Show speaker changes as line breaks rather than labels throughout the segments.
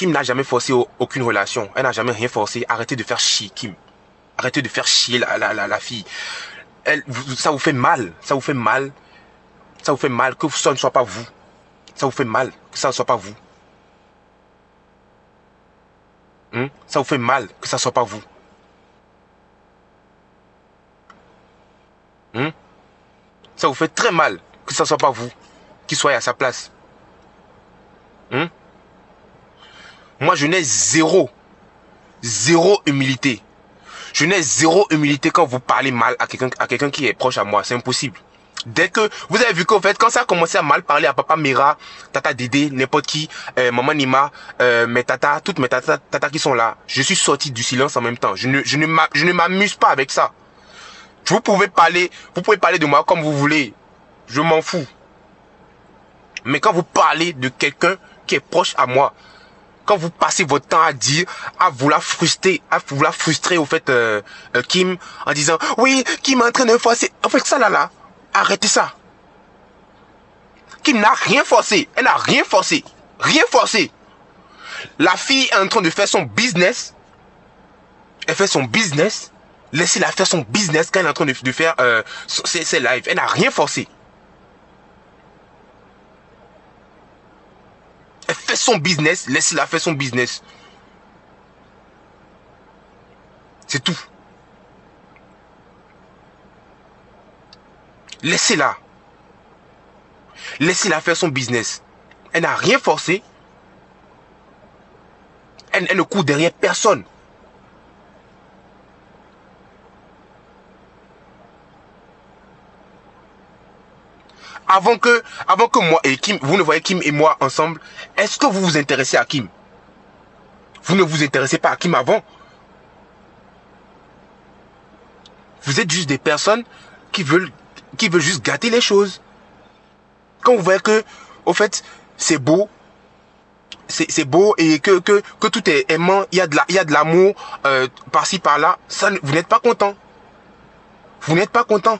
Kim n'a jamais forcé aucune relation. Elle n'a jamais rien forcé. Arrêtez de faire chier, Kim. Arrêtez de faire chier la fille. Ça vous fait mal. Ça vous fait mal. Ça vous fait mal que ça ne soit pas vous. Ça vous fait mal que ça ne soit pas vous. Ça vous fait mal que ça ne soit pas vous. Ça vous fait très mal que ça ne soit pas vous qui soyez à sa place. Moi, je n'ai zéro humilité. Je n'ai zéro humilité quand vous parlez mal à quelqu'un qui est proche à moi. C'est impossible. Dès que vous avez vu qu'en fait, quand ça a commencé à mal parler à papa Mira, tata Dédé, n'importe qui, maman Nima, mes tatas, toutes mes tatas qui sont là, je suis sorti du silence en même temps. Je ne m'amuse pas avec ça. Vous pouvez parler de moi comme vous voulez. Je m'en fous. Mais quand vous parlez de quelqu'un qui est proche à moi, quand vous passez votre temps à vouloir frustrer au fait Kim, en disant oui, Kim est en train de forcer. En fait, ça là, arrêtez ça. Kim n'a rien forcé. Elle n'a rien forcé. Rien forcé. La fille est en train de faire son business. Elle fait son business. Laissez-la faire son business quand elle est en train de faire ses lives. Elle n'a rien forcé. Elle fait son business. Laissez-la faire son business. C'est tout. Laissez-la. Laissez-la faire son business. Elle n'a rien forcé. Elle ne court derrière personne. Avant que moi et Kim, vous ne voyez Kim et moi ensemble, est-ce que vous vous intéressez à Kim? Vous ne vous intéressez pas à Kim avant? Vous êtes juste des personnes qui veulent juste gâter les choses. Quand vous voyez que, au fait, c'est beau, c'est beau et que tout est aimant, il y a de l'amour par-ci par-là, ça, vous n'êtes pas content. Vous n'êtes pas content.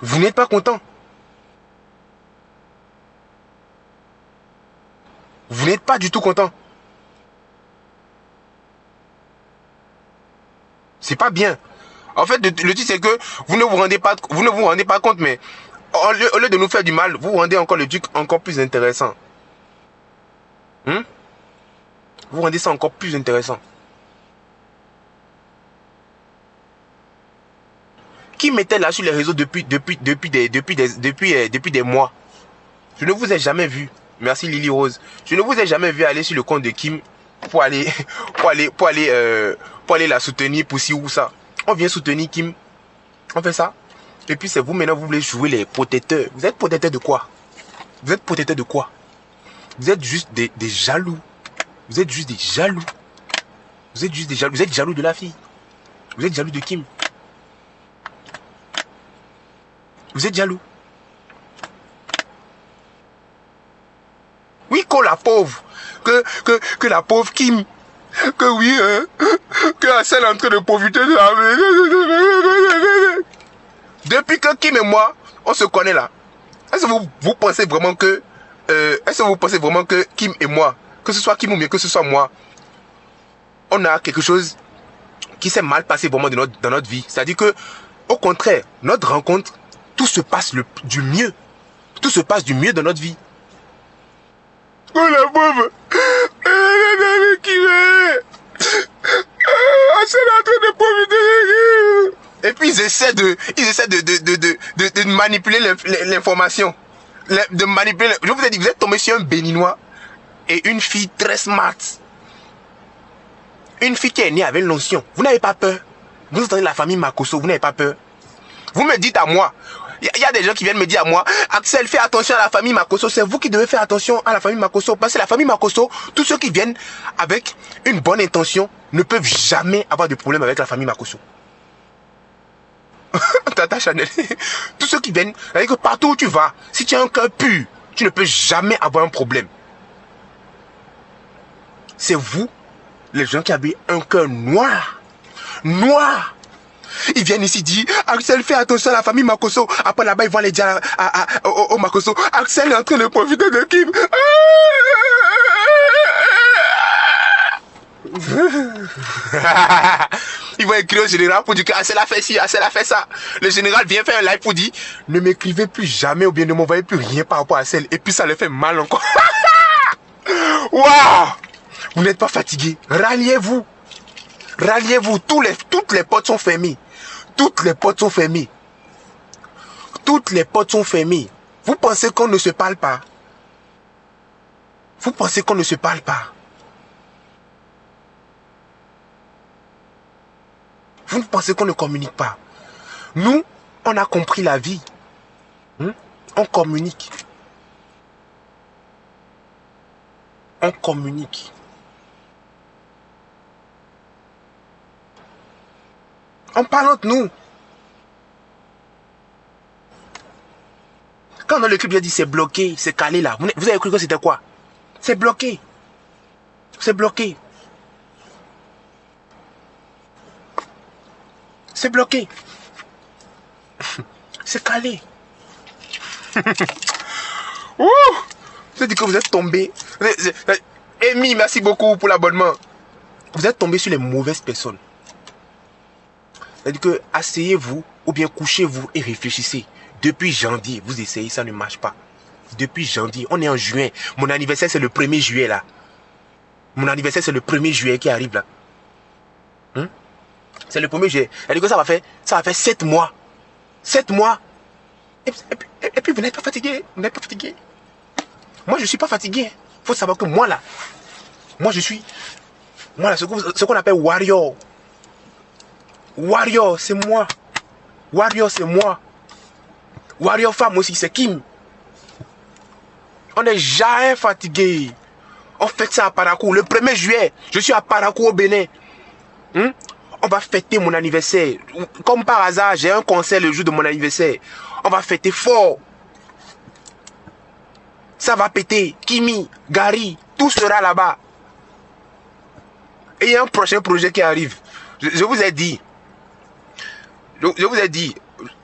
Vous n'êtes pas content. Vous n'êtes pas du tout content. C'est pas bien. En fait, le truc c'est que vous ne vous rendez pas compte, mais au lieu de nous faire du mal, vous rendez encore le truc encore plus intéressant. Vous rendez ça encore plus intéressant. Qui m'était là sur les réseaux depuis des mois. Je ne vous ai jamais vu. Merci Lily Rose. Je ne vous ai jamais vu aller sur le compte de Kim pour aller la soutenir pour ci ou ça. On vient soutenir Kim. On fait ça. Et puis c'est vous maintenant, vous voulez jouer les protecteurs. Vous êtes protecteur de quoi? Vous êtes protecteur de quoi? Vous êtes juste des jaloux. Vous êtes juste des jaloux. Vous êtes juste des jaloux. Vous êtes jaloux de la fille. Vous êtes jaloux de Kim. Vous êtes jaloux. Oui, que la pauvre. Que la pauvre Kim. Que oui, que Axel est en train de profiter de la... Depuis que Kim et moi, on se connaît là. Est-ce que vous pensez vraiment que... Kim et moi, que ce soit Kim ou bien que ce soit moi, on a quelque chose qui s'est mal passé vraiment dans notre vie. C'est-à-dire que, au contraire, notre rencontre, tout se passe du mieux. Tout se passe du mieux dans notre vie. Oh la pauvre. Et puis ils essaient de manipuler l'information. De manipuler. Je vous ai dit, vous êtes tombé sur un béninois et une fille très smart. Une fille qui est née avec l'onction. Vous n'avez pas peur. Vous entendez la famille Makosso, vous n'avez pas peur. Vous me dites à moi, il y a des gens qui viennent me dire à moi, Axel, fais attention à la famille Makosso. C'est vous qui devez faire attention à la famille Makosso. Parce que la famille Makosso, tous ceux qui viennent avec une bonne intention ne peuvent jamais avoir de problème avec la famille Makosso. Tata Chanel. Tous ceux qui viennent, c'est-à-dire que partout où tu vas, si tu as un cœur pur, tu ne peux jamais avoir un problème. C'est vous, les gens qui avez un cœur noir. Noir. Ils viennent ici dire, Axel, fais attention à la famille Makosso. Après là-bas, ils vont aller dire au Makosso, Axel est en train de profiter de Kim. Ils vont écrire au général pour dire que Assel a fait ci, Assel a fait ça. Le général vient faire un live pour dire ne m'écrivez plus jamais ou bien ne m'envoyez plus rien par rapport à Assel. Et puis ça le fait mal encore. Waouh! Vous n'êtes pas fatigué. Ralliez-vous. Ralliez-vous. Toutes les portes sont fermées. Toutes les portes sont fermées. Toutes les portes sont fermées. Vous pensez qu'on ne se parle pas? Vous pensez qu'on ne se parle pas? Vous pensez qu'on ne communique pas? Nous, on a compris la vie. On communique. On communique. On parle entre nous. Quand dans le clip, j'ai dit c'est bloqué, c'est calé là. Vous avez cru que c'était quoi? C'est bloqué. C'est bloqué. C'est bloqué. C'est calé. Ouh! Je dis que vous êtes tombé. Amy, merci beaucoup pour l'abonnement. Vous êtes tombé sur les mauvaises personnes. C'est-à-dire que asseyez-vous ou bien couchez-vous et réfléchissez. Depuis janvier, vous essayez, ça ne marche pas. Depuis janvier, on est en juin. Mon anniversaire, c'est le 1er juillet là. Mon anniversaire, c'est le 1er juillet qui arrive là. C'est le 1er juillet. C'est-à-dire que ça va faire 7 mois. 7 mois. Et puis vous n'êtes pas fatigué. Vous n'êtes pas fatigué. Moi, je ne suis pas fatigué. Il faut savoir que moi là, moi je suis... Moi là, ce qu'on appelle warrior. Warrior, c'est moi. Warrior, c'est moi. Warrior femme aussi, c'est Kim. On n'est jamais fatigué. On fête ça à Parakou. Le 1er juillet, je suis à Parakou au Bénin. On va fêter mon anniversaire. Comme par hasard, j'ai un concert le jour de mon anniversaire. On va fêter fort. Ça va péter. Kimi, Gary, tout sera là-bas. Et il y a un prochain projet qui arrive. Je vous ai dit. Je vous ai dit.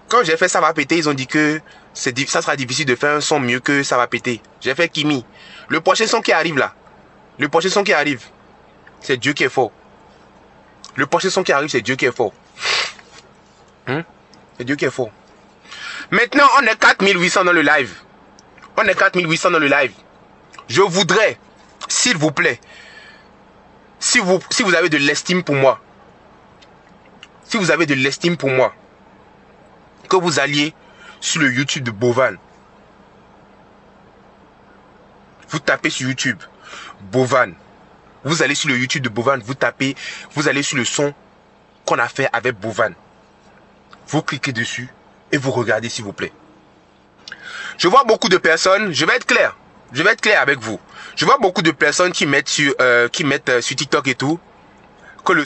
Quand j'ai fait ça va péter, ils ont dit que ça sera difficile de faire un son mieux que ça va péter. J'ai fait Kimi. Le prochain son qui arrive là. Le prochain son qui arrive. C'est Dieu qui est fort. Le prochain son qui arrive, c'est Dieu qui est fort. C'est Dieu qui est fort. Maintenant, on est 4800 dans le live. On est 4800 dans le live. Je voudrais, s'il vous plaît, si vous avez de l'estime pour moi, si vous avez de l'estime pour moi, que vous alliez sur le YouTube de Bovan. Vous tapez sur YouTube, Bovan. Vous allez sur le YouTube de Bovan, vous tapez, vous allez sur le son qu'on a fait avec Bovan. Vous cliquez dessus et vous regardez s'il vous plaît. Je vois beaucoup de personnes, je vais être clair avec vous. Je vois beaucoup de personnes qui mettent sur TikTok et tout, que le